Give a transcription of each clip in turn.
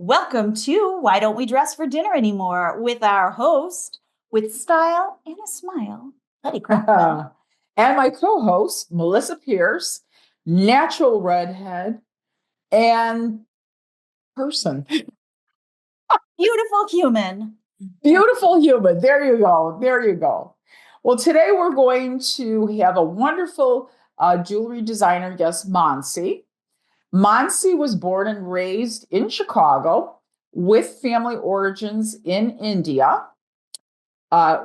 Welcome to Why Don't We Dress for Dinner Anymore with our host with style and a smile, Teddy Craftspeople. And my co-host, Melissa Pierce, natural redhead and person. Beautiful human. Beautiful human. There you go. There you go. Well, today we're going to have a wonderful jewelry designer guest, Maancy. Maancy was born and raised in Chicago with family origins in India,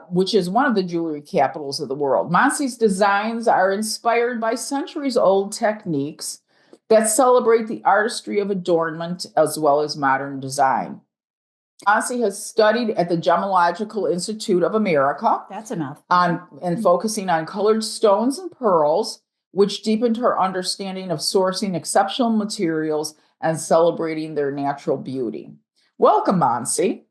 which is one of the jewelry capitals of the world. Maancy's designs are inspired by centuries-old techniques that celebrate the artistry of adornment as well as modern design. Maancy has studied at the Gemological Institute of America. That's enough. And focusing on colored stones and pearls, which deepened her understanding of sourcing exceptional materials and celebrating their natural beauty. Welcome, Maancy.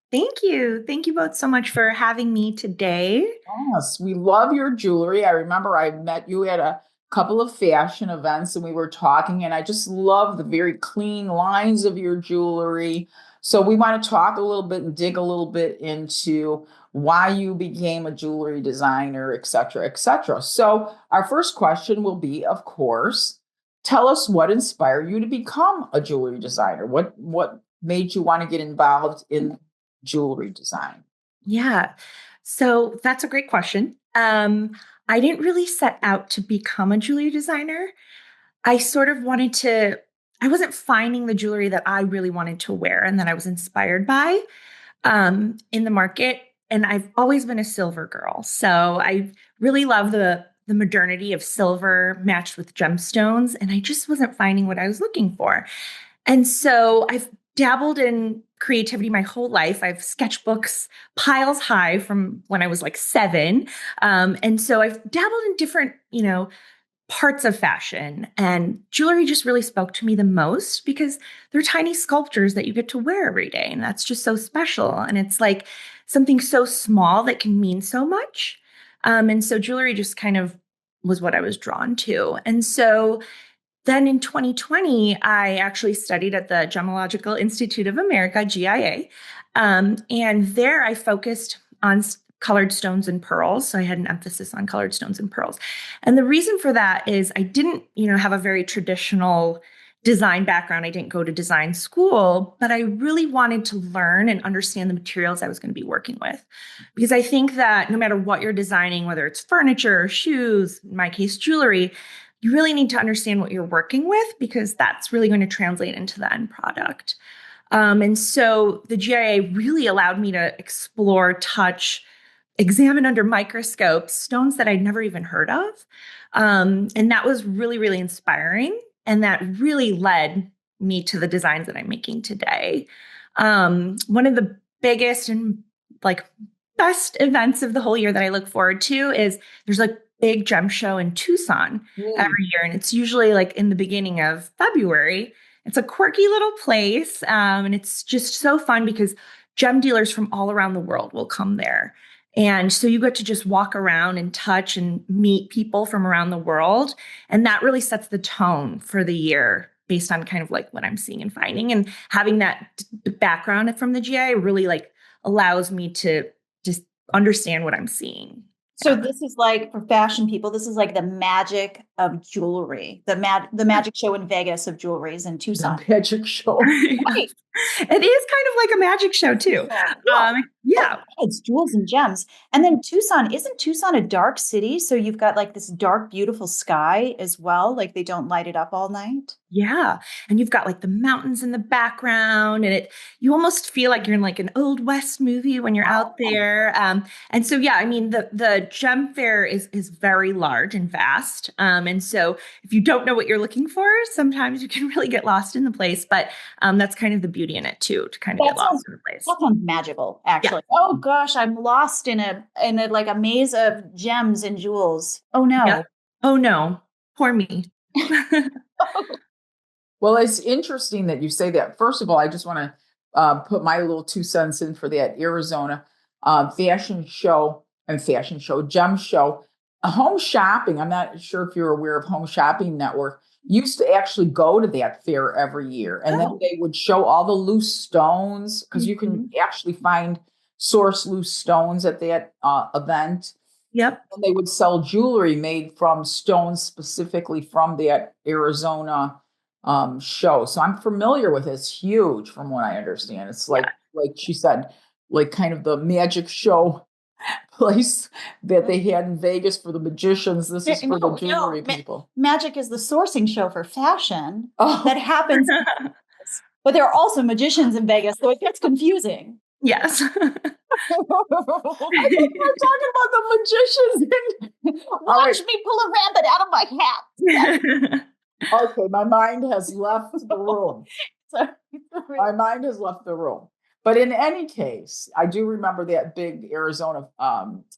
Thank you. Thank you both so much for having me today. Yes, we love your jewelry. I remember I met you at a couple of fashion events and we were talking, and I just love the very clean lines of your jewelry. So we want to talk a little bit and dig a little bit into why you became a jewelry designer, et cetera, et cetera. So our first question will be, of course, tell us what inspired you to become a jewelry designer. What made you want to get involved in jewelry design? Yeah. So that's a great question. I didn't really set out to become a jewelry designer. I sort of I wasn't finding the jewelry that I really wanted to wear and that I was inspired by in the market. And I've always been a silver girl. So I really love the modernity of silver matched with gemstones. And I just wasn't finding what I was looking for. And so I've dabbled in creativity my whole life. I have sketchbooks piles high from when I was like 7. And so I've dabbled in different, parts of fashion, and jewelry just really spoke to me the most because they're tiny sculptures that you get to wear every day. And that's just so special. And it's like something so small that can mean so much. And so jewelry just kind of was what I was drawn to. And so then in 2020, I actually studied at the Gemological Institute of America, GIA. And there I focused on colored stones and pearls. So I had an emphasis on colored stones and pearls. And the reason for that is I didn't, have a very traditional design background. I didn't go to design school, but I really wanted to learn and understand the materials I was going to be working with. Because I think that no matter what you're designing, whether it's furniture, shoes, in my case, jewelry, you really need to understand what you're working with because that's really going to translate into the end product. And so the GIA really allowed me to explore, touch, examine under microscopes stones that I'd never even heard of. And that was really, really inspiring. And that really led me to the designs that I'm making today. One of the biggest and best events of the whole year that I look forward to is there's a big gem show in Tucson every year. And it's usually in the beginning of February. It's a quirky little place. And it's just so fun because gem dealers from all around the world will come there. And so you get to just walk around and touch and meet people from around the world. And that really sets the tone for the year based on kind of what I'm seeing and finding. And having that background from the GI really allows me to just understand what I'm seeing. So this is for fashion people, this is the magic of jewelry, the magic show in Vegas of jewelry is in Tucson. The magic show. Right. It is kind of like a magic show too. Yeah. It's jewels and gems. And then isn't Tucson a dark city? So you've got this dark, beautiful sky as well. They don't light it up all night. Yeah. And you've got the mountains in the background, and you almost feel like you're in an Old West movie when you're out there. And so, yeah, I mean, the gem fair is very large and vast. And so if you don't know what you're looking for, sometimes you can really get lost in the place, but that's kind of the beauty in it too, to kind of get lost in the place. That sounds magical, actually. Yeah. Oh gosh, I'm lost in a maze of gems and jewels. Oh no. Yeah. Oh no. Poor me. Well, it's interesting that you say that. First of all, I just want to put my little 2 cents in for that Arizona gem show. home shopping, I'm not sure if you're aware of Home Shopping Network, used to actually go to that fair every year. And then Oh. they would show all the loose stones because you can Mhm. actually find source loose stones at that event. Yep. And they would sell jewelry made from stones specifically from that Arizona show. So I'm familiar with it. It's huge from what I understand. It's Yeah. like she said, like kind of the magic show place that they had in Vegas for the magicians. This is for the jewelry people. Magic is the sourcing show for fashion Oh, that happens, but there are also magicians in Vegas, so it gets confusing. Yes. I think we're talking about the magicians. Watch me pull a rabbit out of my hat. Okay, my mind has left the room. My mind has left the room. But in any case, I do remember that big Arizona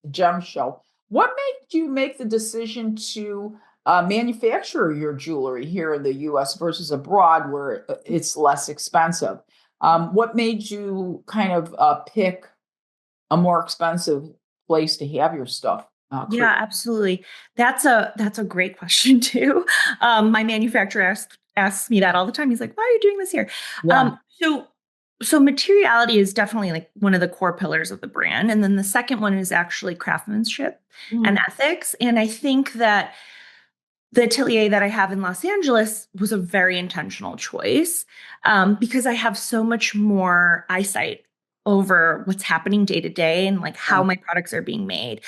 gem show. What made you make the decision to manufacture your jewelry here in the US versus abroad where it's less expensive? What made you kind of pick a more expensive place to have your stuff? Yeah, absolutely. That's a great question too. My manufacturer asks me that all the time. He's like, "Why are you doing this here?" Yeah. So materiality is definitely like one of the core pillars of the brand, and then the second one is actually craftsmanship and ethics. And I think that the atelier that I have in Los Angeles was a very intentional choice because I have so much more eyesight over what's happening day to day and like how my products are being made.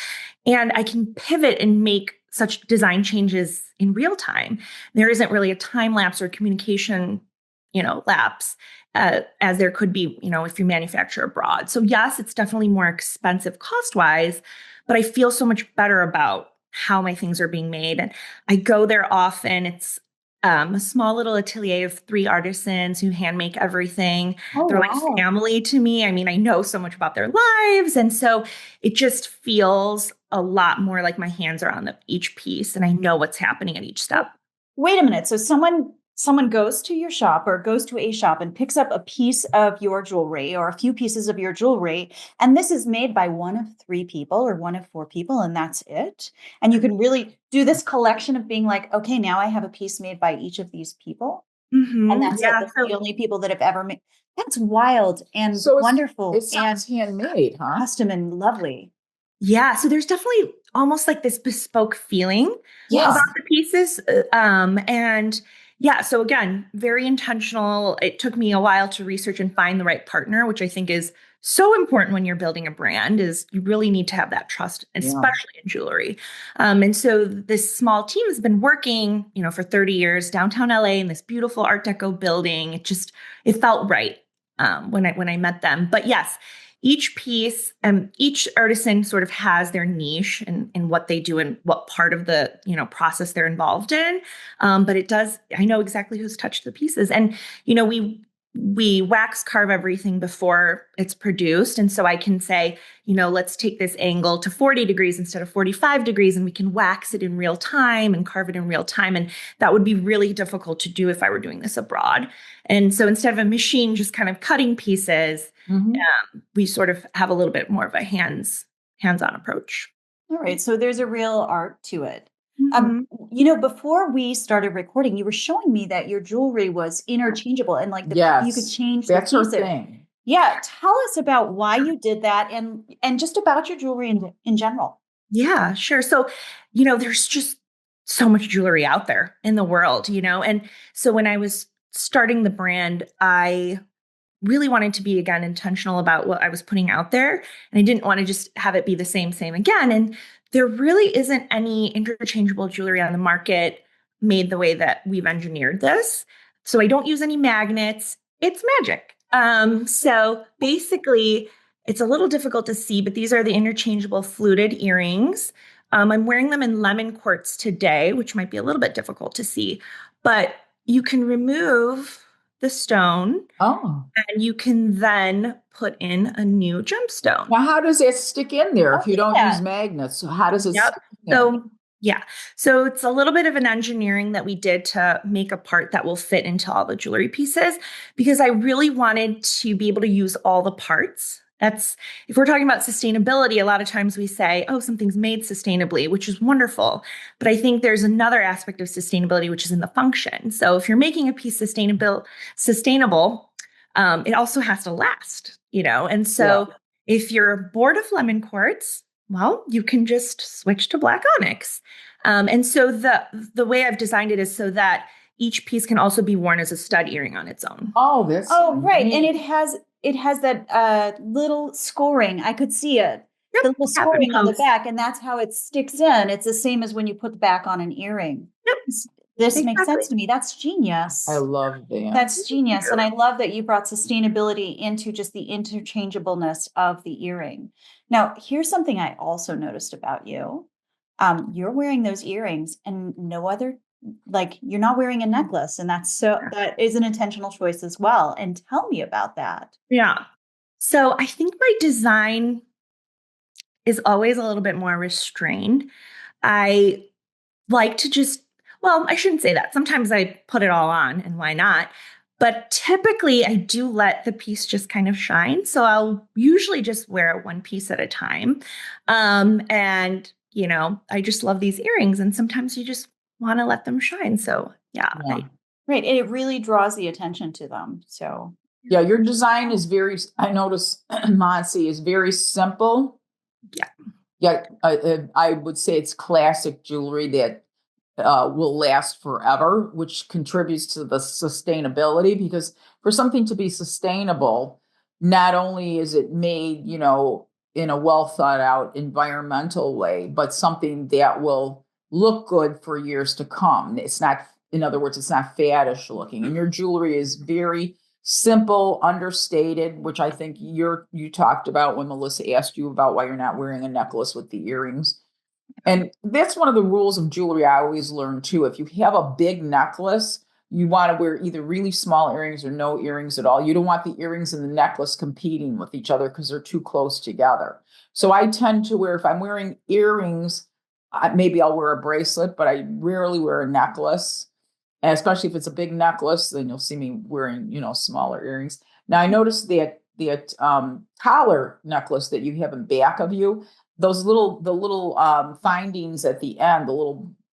And I can pivot and make such design changes in real time. There isn't really a time lapse or communication, lapse as there could be, if you manufacture abroad. So yes, it's definitely more expensive cost wise, but I feel so much better about how my things are being made. And I go there often. It's a small little atelier of 3 artisans who hand make everything. Oh, They're like wow. family to me. I mean, I know so much about their lives. And so it just feels a lot more like my hands are on each piece and I know what's happening at each step. Wait a minute. So someone goes to your shop or goes to a shop and picks up a piece of your jewelry or a few pieces of your jewelry, and this is made by one of 3 people or one of 4 people, and that's it. And you can really do this collection of being like, okay, now I have a piece made by each of these people, and that's it. Yeah. That's the only people that have ever made. That's wild and So wonderful it sounds handmade, huh? custom and lovely. Yeah. So there's definitely almost like this bespoke feeling Yes. about the pieces. And yeah, so again, very intentional. It took me a while to research and find the right partner, which I think is so important when you're building a brand is you really need to have that trust, especially in jewelry. And so this small team has been working, for 30 years downtown LA in this beautiful Art Deco building. It felt right when I met them. But yes, each piece and each artisan sort of has their niche and what they do and what part of the process they're involved in. But I know exactly who's touched the pieces. And we wax carve everything before it's produced. And so I can say, let's take this angle to 40 degrees instead of 45 degrees, and we can wax it in real time and carve it in real time. And that would be really difficult to do if I were doing this abroad. And so instead of a machine just kind of cutting pieces, we sort of have a little bit more of a hands-on approach. All right. So there's a real art to it. Mm-hmm. Before we started recording, you were showing me that your jewelry was interchangeable and like you could change the that's her pieces. thing. Yeah. Tell us about why you did that and just about your jewelry in general. Yeah, sure. So, there's just so much jewelry out there in the world, and so when I was starting the brand, I really wanted to be, again, intentional about what I was putting out there. And I didn't want to just have it be the same again. And there really isn't any interchangeable jewelry on the market made the way that we've engineered this. So I don't use any magnets. It's magic. So basically, it's a little difficult to see, but these are the interchangeable fluted earrings. I'm wearing them in lemon quartz today, which might be a little bit difficult to see, but you can remove the stone. And you can then put in a new gemstone. Now, how does it stick in there if you don't use magnets? So how does it stick in there? So it's a little bit of an engineering that we did to make a part that will fit into all the jewelry pieces because I really wanted to be able to use all the parts That's, if we're talking about sustainability, a lot of times we say, oh, something's made sustainably, which is wonderful. But I think there's another aspect of sustainability, which is in the function. So if you're making a piece sustainable, it also has to last, And so if you're bored of lemon quartz, well, you can just switch to black onyx. And so the way I've designed it is so that each piece can also be worn as a stud earring on its own. Oh, that's right. neat. And it has that little scoring. I could see it. Yep. The little scoring on the back, and that's how it sticks in. It's the same as when you put the back on an earring. Yep. This makes sense to me. That's genius. I love that. That's genius. And I love that you brought sustainability into just the interchangeableness of the earring. Now, here's something I also noticed about you. You're wearing those earrings and no other, like you're not wearing a necklace, and that is an intentional choice as well. And tell me about that. Yeah. So I think my design is always a little bit more restrained. I like to I shouldn't say that. Sometimes I put it all on, and why not? But typically I do let the piece just kind of shine. So I'll usually just wear it one piece at a time. And I just love these earrings, and sometimes you just want to let them shine. So yeah. Right. And it really draws the attention to them. So yeah, your design is I notice Maancy is very simple. Yeah. Yeah. I would say it's classic jewelry that will last forever, which contributes to the sustainability, because for something to be sustainable, not only is it made, in a well thought out environmental way, but something that will look good for years to come. It's not, in other words, it's not faddish looking. And your jewelry is very simple, understated, which I think you talked about when Melissa asked you about why you're not wearing a necklace with the earrings. And that's one of the rules of jewelry I always learn too. If you have a big necklace, you want to wear either really small earrings or no earrings at all. You don't want the earrings and the necklace competing with each other because they're too close together. So I tend to wear, if I'm wearing earrings, maybe I'll wear a bracelet, but I rarely wear a necklace. And especially if it's a big necklace, then you'll see me wearing, smaller earrings. Now I noticed that the collar necklace that you have in back of you, the little findings at the end,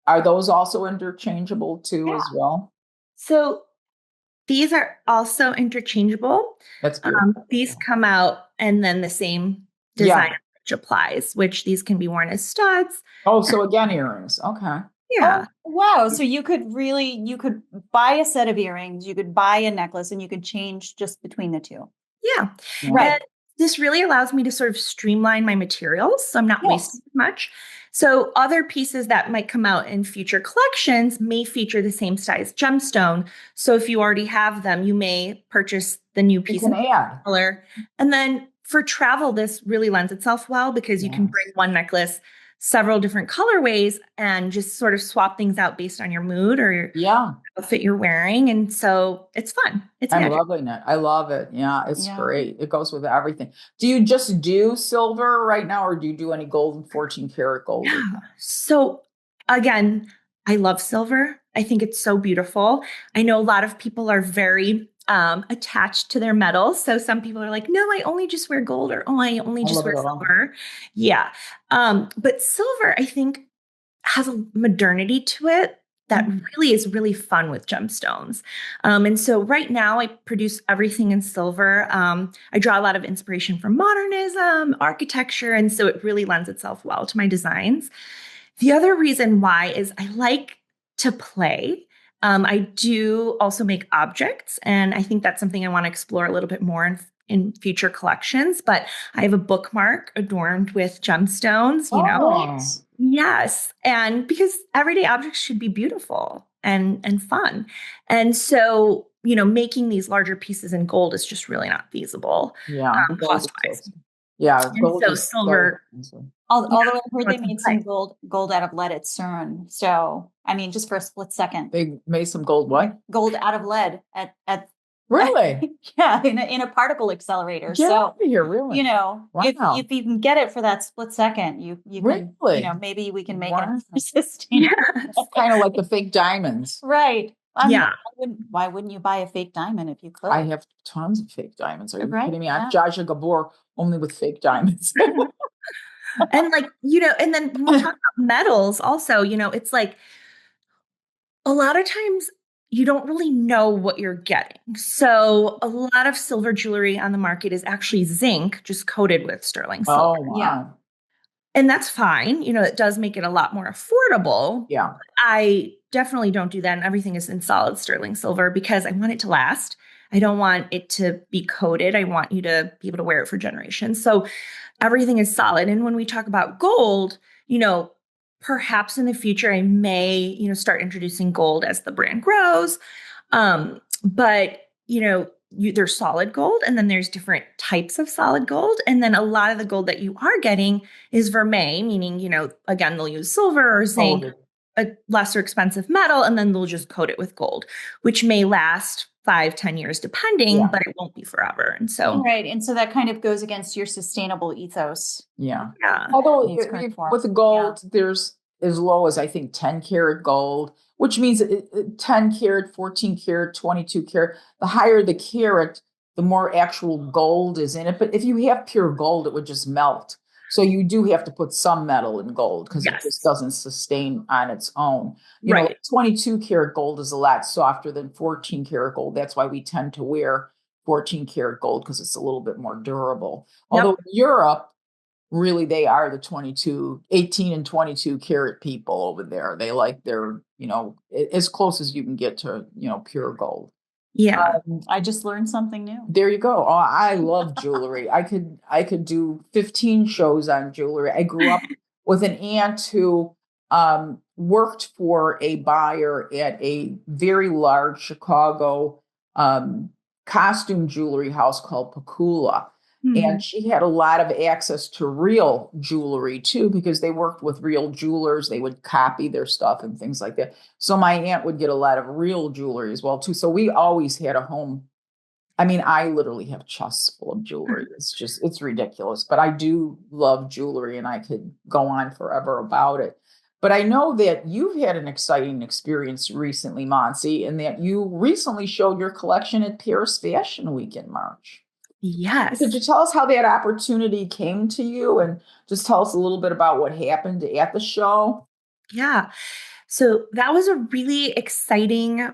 are those also interchangeable too as well? So these are also interchangeable. That's beautiful. These come out, and then the same design which applies, which these can be worn as studs. Oh, so again, earrings. Okay. Yeah. Oh, wow. So you could buy a set of earrings, you could buy a necklace, and you could change just between the two. Yeah. Right. And this really allows me to sort of streamline my materials, so I'm not wasting much. So other pieces that might come out in future collections may feature the same size gemstone. So if you already have them, you may purchase the new piece in color. And then for travel, this really lends itself well because you can bring one necklace several different colorways and just sort of swap things out based on your mood or your outfit you're wearing. And so it's fun. I'm loving it. I love it. Yeah, it's great. It goes with everything. Do you just do silver right now, or do you do any gold and 14 karat gold? Yeah. So again, I love silver. I think it's so beautiful. I know a lot of people are very attached to their metals. So some people are like, no, I only just wear gold, or oh, I only just wear silver. Yeah. But silver, I think, has a modernity to it that really is really fun with gemstones. And so right now I produce everything in silver. I draw a lot of inspiration from modernism, architecture, and so it really lends itself well to my designs. The other reason why is I like to play. I do also make objects, and I think that's something I want to explore a little bit more in future collections. But I have a bookmark adorned with gemstones, Yes. And because everyday objects should be beautiful and fun. And so, making these larger pieces in gold is just really not feasible. Cost-wise. Yeah. Gold so silver. Although I heard they made some gold out of lead at CERN. So, I mean, just for a split second. They made some gold what? Gold out of lead at Really? in a particle accelerator. Get out of here, really? Wow. if you can get it for that split second, you really? can, maybe we can make it resistant. Kind of like the fake diamonds. Right. Why wouldn't you buy a fake diamond if you could? I have tons of fake diamonds. Are you kidding me? Jaja Gabor Only with fake diamonds. And like, and then when we talk about metals also, it's like a lot of times you don't really know what you're getting. So a lot of silver jewelry on the market is actually zinc, just coated with sterling silver. Oh, wow. Yeah. And that's fine. It does make it a lot more affordable. Yeah. I definitely don't do that. And everything is in solid sterling silver because I want it to last. I don't want it to be coated. I want you to be able to wear it for generations. So everything is solid. And when we talk about gold, perhaps in the future, I may, start introducing gold as the brand grows. But, there's solid gold and then there's different types of solid gold. And then a lot of the gold that you are getting is vermeil, meaning, again, they'll use silver or zinc, a lesser expensive metal, and then they'll just coat it with gold, which may last 5-10 years depending, but it won't be forever. And so, right. And so that kind of goes against your sustainable ethos. Yeah. Yeah. Although It's correct form. with the gold, there's as low as I think 10 karat gold, which means 10 karat, 14 karat, 22 karat. The higher the carat, the more actual gold is in it. But if you have pure gold, it would just melt. So you do have to put some metal in gold because it just doesn't sustain on its own. You know, 22 karat gold is a lot softer than 14 karat gold. That's why we tend to wear 14 karat gold because it's a little bit more durable. Although in Europe, really, they are the 18 and 22 karat people over there. They like their, as close as you can get to, pure gold. Yeah. I just learned something new. There you go. Oh, I love jewelry. I could do 15 shows on jewelry. I grew up with an aunt who worked for a buyer at a very large Chicago costume jewelry house called Pakula. And she had a lot of access to real jewelry too, because they worked with real jewelers. They would copy their stuff and things like that. So my aunt would get a lot of real jewelry as well too. So we always had a home. I mean, I literally have chests full of jewelry. It's ridiculous, but I do love jewelry and I could go on forever about it. But I know that you've had an exciting experience recently, Maancy, and that you recently showed your collection at Paris Fashion Week in March. Yes. Could you tell us how that opportunity came to you and just tell us a little bit about what happened at the show? Yeah. So that was a really exciting,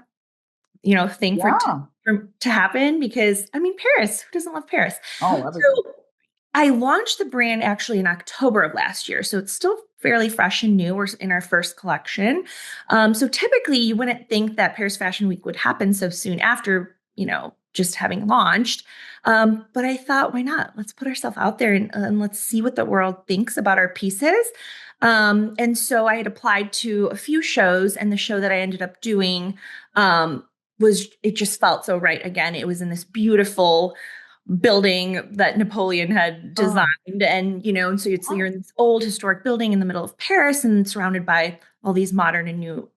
thing to happen because, I mean, Paris, who doesn't love Paris? Oh, so I launched the brand actually in October of last year. So it's still fairly fresh and new. We're in our first collection. So typically you wouldn't think that Paris Fashion Week would happen so soon after, just having launched. But I thought, why not? Let's put ourselves out there and let's see what the world thinks about our pieces. And so I had applied to a few shows, and the show that I ended up doing it just felt so right. Again, it was in this beautiful building that Napoleon had designed. And, and so you're in this old historic building in the middle of Paris and surrounded by all these modern and new,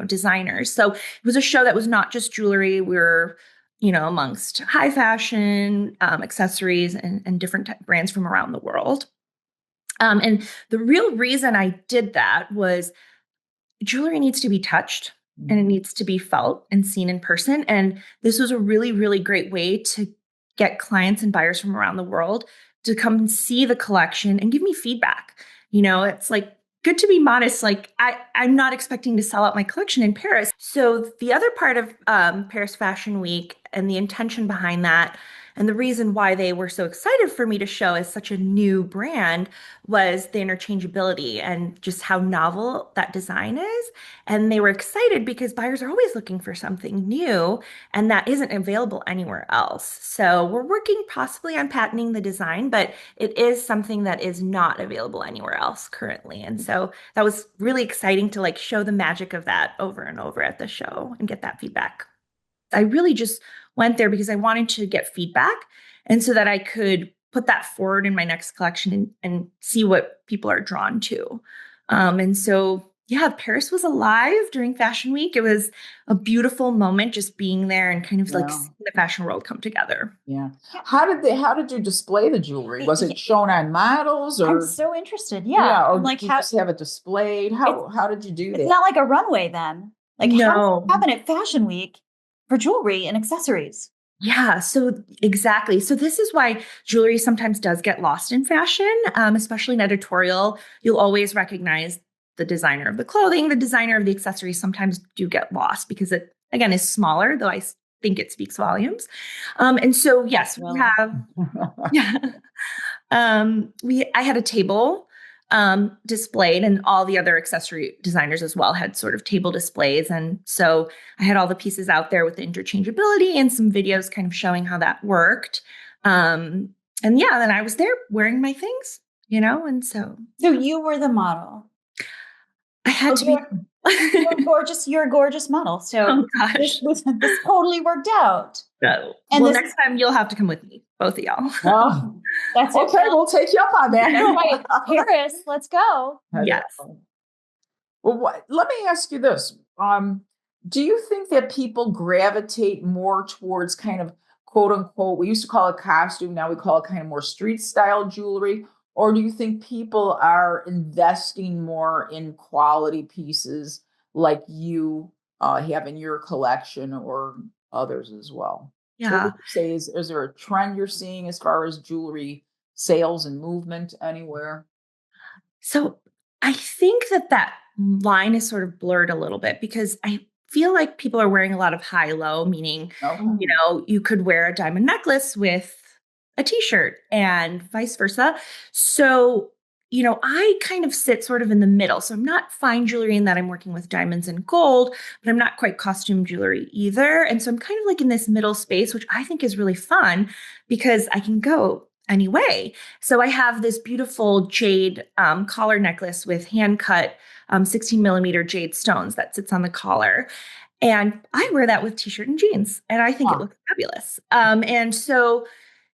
designers. So it was a show that was not just jewelry. We were amongst high fashion, accessories and different brands from around the world. And the real reason I did that was jewelry needs to be touched and it needs to be felt and seen in person. And this was a really, really great way to get clients and buyers from around the world to come and see the collection and give me feedback. It's like, good to be modest. Like I'm not expecting to sell out my collection in Paris. So the other part of Paris Fashion Week and the intention behind that and the reason why they were so excited for me to show as such a new brand was the interchangeability and just how novel that design is. And they were excited because buyers are always looking for something new and that isn't available anywhere else. So we're working possibly on patenting the design, but it is something that is not available anywhere else currently. And so that was really exciting to show the magic of that over and over at the show and get that feedback. I really just went there because I wanted to get feedback and so that I could put that forward in my next collection and see what people are drawn to. And so, Paris was alive during Fashion Week. It was a beautiful moment just being there and kind of seeing the fashion world come together. Yeah. How did you display the jewelry? Was it shown on models or? I'm so interested. Yeah. Or did you just have it displayed? How did you do that? It's not like a runway then. No. How happen at Fashion Week for jewelry and accessories? Yeah, so exactly. So this is why jewelry sometimes does get lost in fashion, especially in editorial. You'll always recognize the designer of the clothing, the designer of the accessories sometimes do get lost because it, again, is smaller, though think it speaks volumes. And so, yes, we have, yeah. I had a table displayed, and all the other accessory designers as well had sort of table displays. And so I had all the pieces out there with the interchangeability and some videos kind of showing how that worked. And yeah, then I was there wearing my things, and so. So you were the model. I had to be. You're a gorgeous model. So this totally worked out. No. And next time you'll have to come with me, both of y'all. Oh, that's okay. We'll take you up on that. Right. Paris, let's go. Yes. Well, let me ask you this. Do you think that people gravitate more towards kind of quote unquote, we used to call it costume, now we call it kind of more street style jewelry? Or do you think people are investing more in quality pieces like you have in your collection or others as well? Yeah. So what would you say, is there a trend you're seeing as far as jewelry sales and movement anywhere? So I think that line is sort of blurred a little bit because I feel like people are wearing a lot of high-low, meaning, you could wear a diamond necklace with a t-shirt and vice versa. So, I kind of sit sort of in the middle. So I'm not fine jewelry in that I'm working with diamonds and gold, but I'm not quite costume jewelry either. And so I'm kind of like in this middle space, which I think is really fun because I can go any way. So I have this beautiful jade collar necklace with hand cut 16 millimeter jade stones that sits on the collar. And I wear that with t-shirt and jeans, and I think it looks fabulous. And so,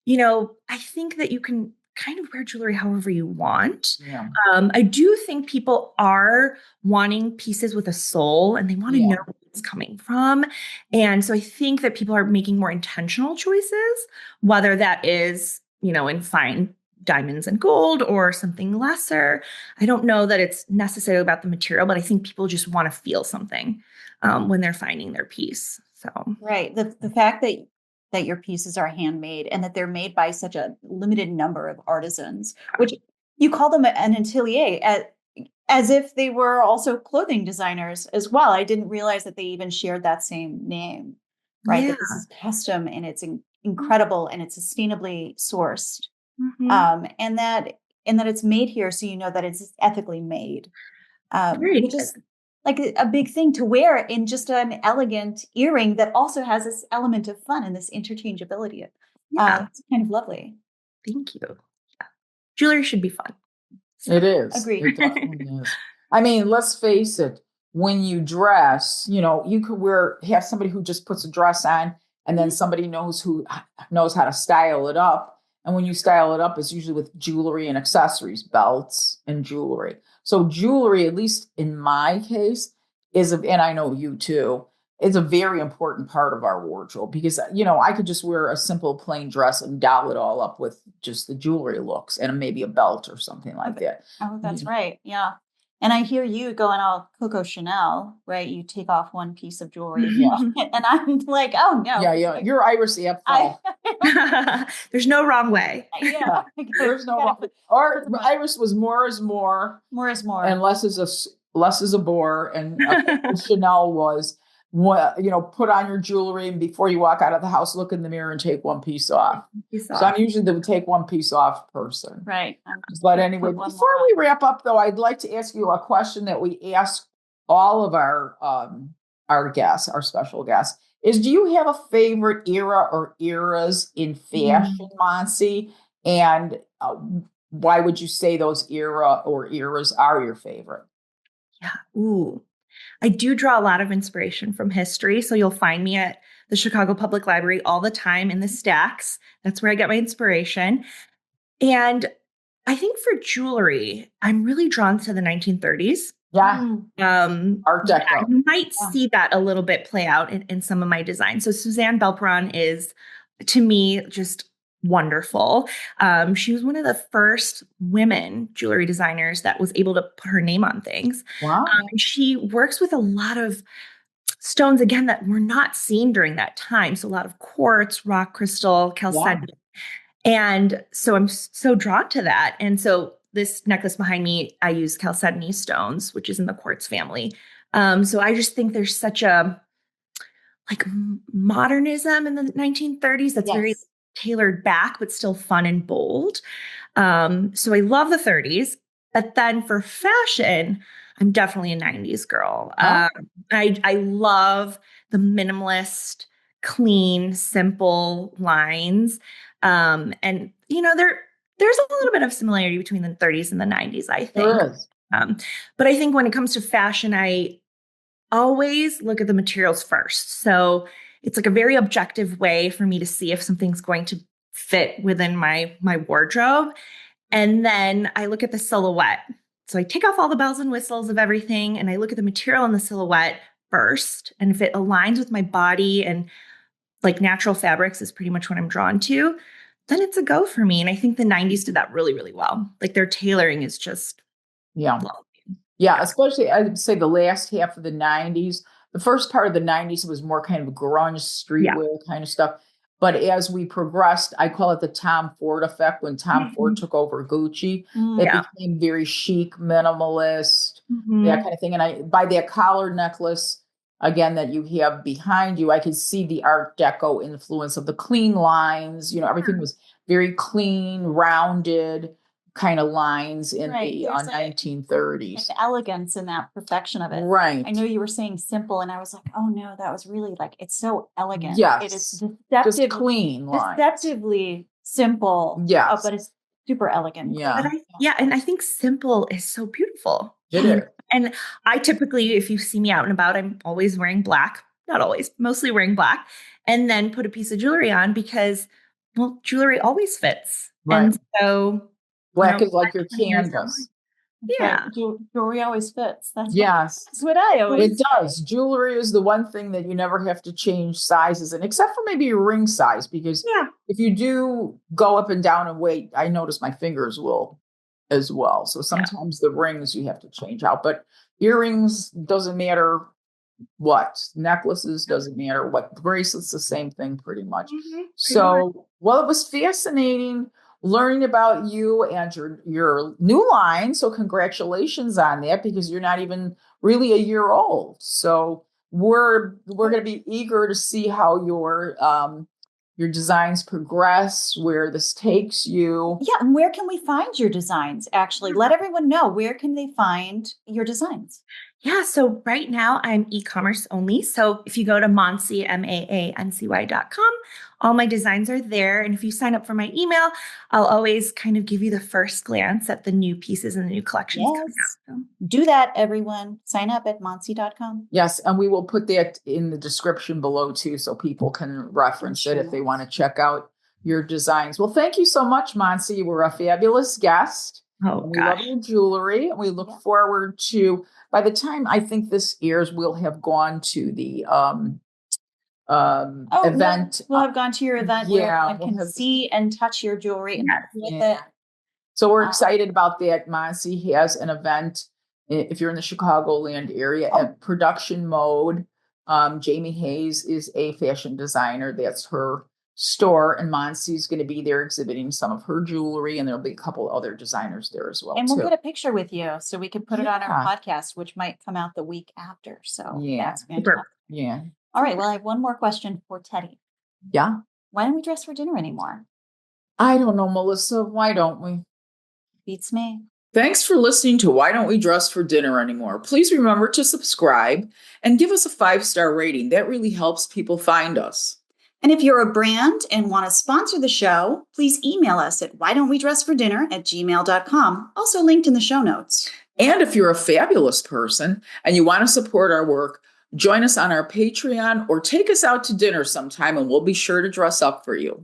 I think that you can kind of wear jewelry however you want. Yeah. I do think people are wanting pieces with a soul, and they want to know where it's coming from. And so I think that people are making more intentional choices, whether that is, in fine diamonds and gold or something lesser. I don't know that it's necessarily about the material, but I think people just want to feel something when they're finding their piece. So right, the fact that your pieces are handmade and that they're made by such a limited number of artisans, which you call them an atelier, as if they were also clothing designers as well. I didn't realize that they even shared that same name, right? Yeah. That this is custom and it's incredible and it's sustainably sourced. Mm-hmm. And that it's made here, so that it's ethically made, which is like a big thing to wear in just an elegant earring that also has this element of fun and this interchangeability. It's kind of lovely. Thank you. Yeah. Jewelry should be fun. So, it is. Agreed. It definitely is. I mean, let's face it. When you dress, you could have somebody who just puts a dress on, and then somebody knows how to style it up. And when you style it up, it's usually with jewelry and accessories, belts and jewelry. So jewelry, at least in my case, and I know you too, is a very important part of our wardrobe because, I could just wear a simple plain dress and doll it all up with just the jewelry looks and maybe a belt or something like that. Oh, that's right. Yeah. And I hear you going all Coco Chanel, right? You take off one piece of jewelry. Yeah. And I'm like, oh no. Yeah. You're Iris Apfel. There's no wrong way. Yeah. There's no wrong way. Or Iris was more is more. More is more. And less is a bore. And Chanel was, put on your jewelry and before you walk out of the house, look in the mirror and take one piece off. So I'm usually the take one piece off person. Right. But anyway, before we wrap up though, I'd like to ask you a question that we ask all of our guests, our special guests, is do you have a favorite era or eras in fashion, Maancy? And why would you say those era or eras are your favorite? Yeah. Ooh. I do draw a lot of inspiration from history. So you'll find me at the Chicago Public Library all the time in the stacks. That's where I get my inspiration. And I think for jewelry, I'm really drawn to the 1930s. Yeah. Art Deco. I might see that a little bit play out in some of my designs. So Suzanne Belperon is, to me, just wonderful. She was one of the first women jewelry designers that was able to put her name on things. Wow. She works with a lot of stones, again, that were not seen during that time. So a lot of quartz, rock crystal, calcite. And so I'm so drawn to that. And so this necklace behind me, I use calcite stones, which is in the quartz family. So I just think there's such a like modernism in the 1930s that's very tailored back, but still fun and bold. So I love the 30s. But then for fashion, I'm definitely a 90s girl. I love the minimalist, clean, simple lines. And there's a little bit of similarity between the 30s and the 90s, I think. There is. But I think when it comes to fashion, I always look at the materials first. So it's like a very objective way for me to see if something's going to fit within my wardrobe. And then I look at the silhouette. So I take off all the bells and whistles of everything and I look at the material in the silhouette first. And if it aligns with my body and like natural fabrics is pretty much what I'm drawn to, then it's a go for me. And I think the 90s did that really, really well. Like their tailoring is just lovely. Yeah, especially I would say the last half of the 90s. The first part of the 90s was more kind of grunge, streetwear kind of stuff. But as we progressed, I call it the Tom Ford effect. When Tom Ford took over Gucci, it became very chic, minimalist, that kind of thing. And by that collar necklace, again, that you have behind you, I could see the Art Deco influence of the clean lines. Everything was very clean, rounded kind of lines in the 1930s. An elegance in that perfection of it. Right. I know you were saying simple, and I was like, oh no, that was really like, it's so elegant. Yes. It is just clean lines. Deceptively simple. Yes. But it's super elegant. Yeah. And I think simple is so beautiful. It is. And I typically, if you see me out and about, I'm always wearing black. Not always, mostly wearing black. And then put a piece of jewelry on because, well, jewelry always fits. Right. And so black is like your canvas. Yeah. Jewelry always fits. That's what I always It does. Jewelry is the one thing that you never have to change sizes in, except for maybe your ring size, because if you do go up and down in weight, I notice my fingers will as well. So sometimes the rings you have to change out, but earrings doesn't matter what, necklaces doesn't matter what, bracelets the same thing pretty much. So it was fascinating learning about you and your new line. So congratulations on that, because you're not even really a year old. So we're going to be eager to see how your designs progress, where this takes you. Yeah. And where can we find your designs? Actually, let everyone know, where can they find your designs? Yeah. So right now I'm e-commerce only. So if you go to Maancy, MAANCY.com, all my designs are there. And if you sign up for my email, I'll always kind of give you the first glance at the new pieces and the new collections coming out. So do that, everyone. Sign up at Maancy.com. Yes. And we will put that in the description below too, so people can reference it if they want to check out your designs. Well, thank you so much, Maancy. You were a fabulous guest. We love your jewelry, and we look forward to, by the time I think this airs, we'll have gone to the event. We'll have gone to your event where I can see and touch your jewelry with it. So we're excited about that. Maancy has an event if you're in the Chicagoland area at Production Mode. Jamie Hayes is a fashion designer. That's her store, and Maancy's going to be there exhibiting some of her jewelry, and there'll be a couple other designers there as well. And we'll get a picture with you so we can put it on our podcast, which might come out the week after. So that's fantastic. Yeah. All right. Well, I have one more question for Teddy. Yeah. Why don't we dress for dinner anymore? I don't know, Melissa. Why don't we? Beats me. Thanks for listening to Why Don't We Dress for Dinner Anymore? Please remember to subscribe and give us a 5-star rating. That really helps people find us. And if you're a brand and want to sponsor the show, please email us at whydon'twedressfordinner@gmail.com, also linked in the show notes. And if you're a fabulous person and you want to support our work, join us on our Patreon or take us out to dinner sometime, and we'll be sure to dress up for you.